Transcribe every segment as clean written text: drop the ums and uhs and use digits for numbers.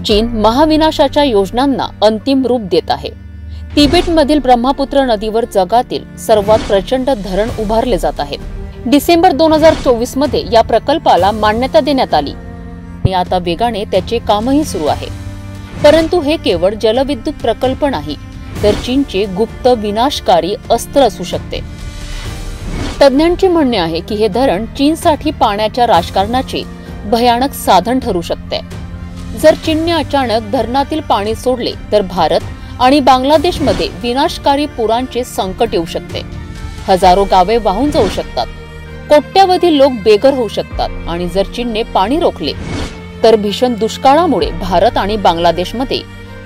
चीन महाविनाशाच्या योजनांना अंतिम रूप देत आहे। तिबेटमधील ब्रह्मपुत्र नदीवर जगातील सर्वात प्रचंड धरण उभारले जात आहे। डिसेंबर 2024 मध्ये या प्रकल्पाला मान्यता देण्यात आली आणि आता वेगाने त्याचे कामही सुरू आहे। परंतु हे केवळ जलविद्युत प्रकल्प नाही, तर चीनचे गुप्त विनाशकारी अस्त्र असू शकते। तज्ञांचे म्हणणे आहे की हे धरण चीनसाठी पाण्याच्या राजकारणाचे भयानक साधन ठरू शकते। जर चीनने अचानक धरणातील पाणी सोडले तर भारत आणि बांगलादेशमध्ये विनाशकारी पुरांचे संकट येऊ शकते। हजारो गावे वाहून जाऊ शकतात, कोट्यावधी लोक बेघर होऊ शकतात आणि जर चीनने पाणी रोखले तर भीषण दुष्काळामुळे भारत आणि बांगलादेशमध्ये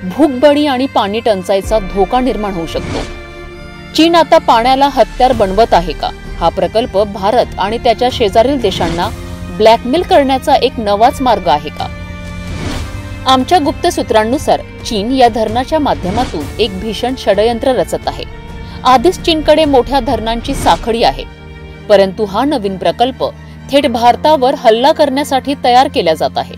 भूकबळी आणि पाणी टंचाईचा धोका निर्माण होऊ शकतो। चीन आता पाण्याला हत्यार बनवत आहे का? हा प्रकल्प भारत आणि त्याच्या शेजारील देशांना ब्लॅकमेल करण्याचा एक नवाच मार्ग आहे का? आमच्या गुप्त सूत्रांनुसार चीन या धरणाच्या माध्यमातून एक भीषण षडयंत्र रचत आहे। आधीच चीनकडे मोठ्या धरणांची साखळी आहे, परंतु हा नवीन प्रकल्प थेट भारतावर हल्ला करण्यासाठी तयार केला जात आहे।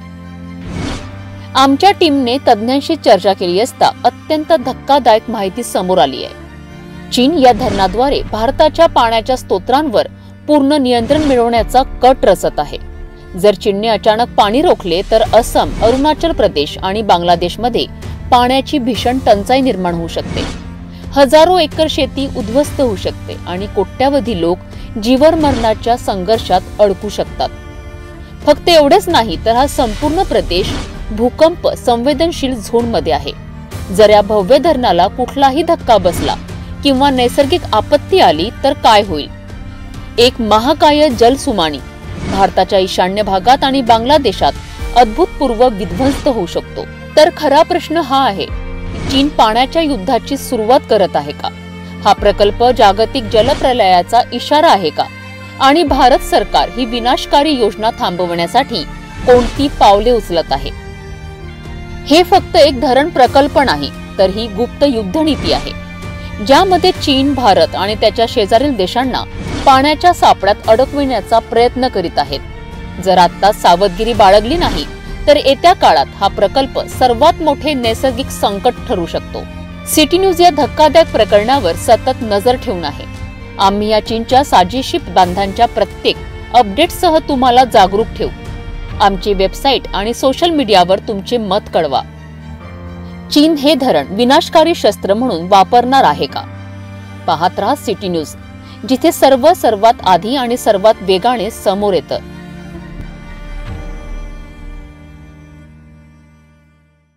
आमच्या टीमने तज्ञांशी चर्चा केली असता अत्यंत धक्कादायक माहिती समोर आली आहे। चीन या धरणाद्वारे भारताच्या पाण्याच्या स्त्रोतांवर पूर्ण नियंत्रण मिळवण्याचा कट रचत आहे। जर चीनने अचानक पाणी रोखले तर असम, अरुणाचल प्रदेश आणि बांगलादेशमध्ये पाण्याची भीषण टंचाई निर्माण होऊ शकते। हजारो एकर शेती उद्ध्वस्त होऊ शकते आणि कोट्यावधी लोक जीवन मरणाच्या संघर्षात अडकू शकतात। फक्त एवढेच नाही तर हा संपूर्ण प्रदेश भूकंप संवेदनशील झोनमध्ये आहे। जर या भव्य धरणाला कुठलाही धक्का बसला किंवा नैसर्गिक आपत्ती आली तर काय होईल? एक महाकाय जलसुनामी भारताच्या ईशान्य भागात आणि बांगलादेशात अभूतपूर्व विध्वंस होऊ शकतो। तर खरा प्रश्न हा आहे, चीन पाण्याच्या युद्धाची सुरुवात करत आहे का? हा प्रकल्प जागतिक जलप्रलयाचा इशारा आहे का? आणि भारत सरकार ही विनाशकारी योजना थांबवण्यासाठी कोणती पावले उचलत आहे? हे फक्त एक धरण प्रकल्प नाही, तर ही गुप्त युद्धनीती आहे, ज्यामध्ये चीन, भारत आणि त्याच्या शेजारील देशांना पाण्याच्या सापळ्यात अडकविण्याचा प्रयत्न करीत आहेत। जर आता सावधगिरी बाळगली नाही तर येत्या काळात हा प्रकल्प सर्वात मोठे नैसर्गिक संकट ठरू शकतो। सिटी न्यूज या धक्कादायक प्रकरणावर सतत नजर ठेवून आहे। आम्ही या चीनच्या साजिशी बांधांच्या प्रत्येक अपडेटसह तुम्हाला जागरूक ठेवू। आमची वेबसाईट आणि सोशल मीडियावर तुमचे मत कळवा। चीन हे धरण विनाशकारी शस्त्र म्हणून वापरणार आहे का? पाहत रहा सिटी न्यूज, जिथे सर्वात आधी आणि सर्वात वेगाने समोर येतं।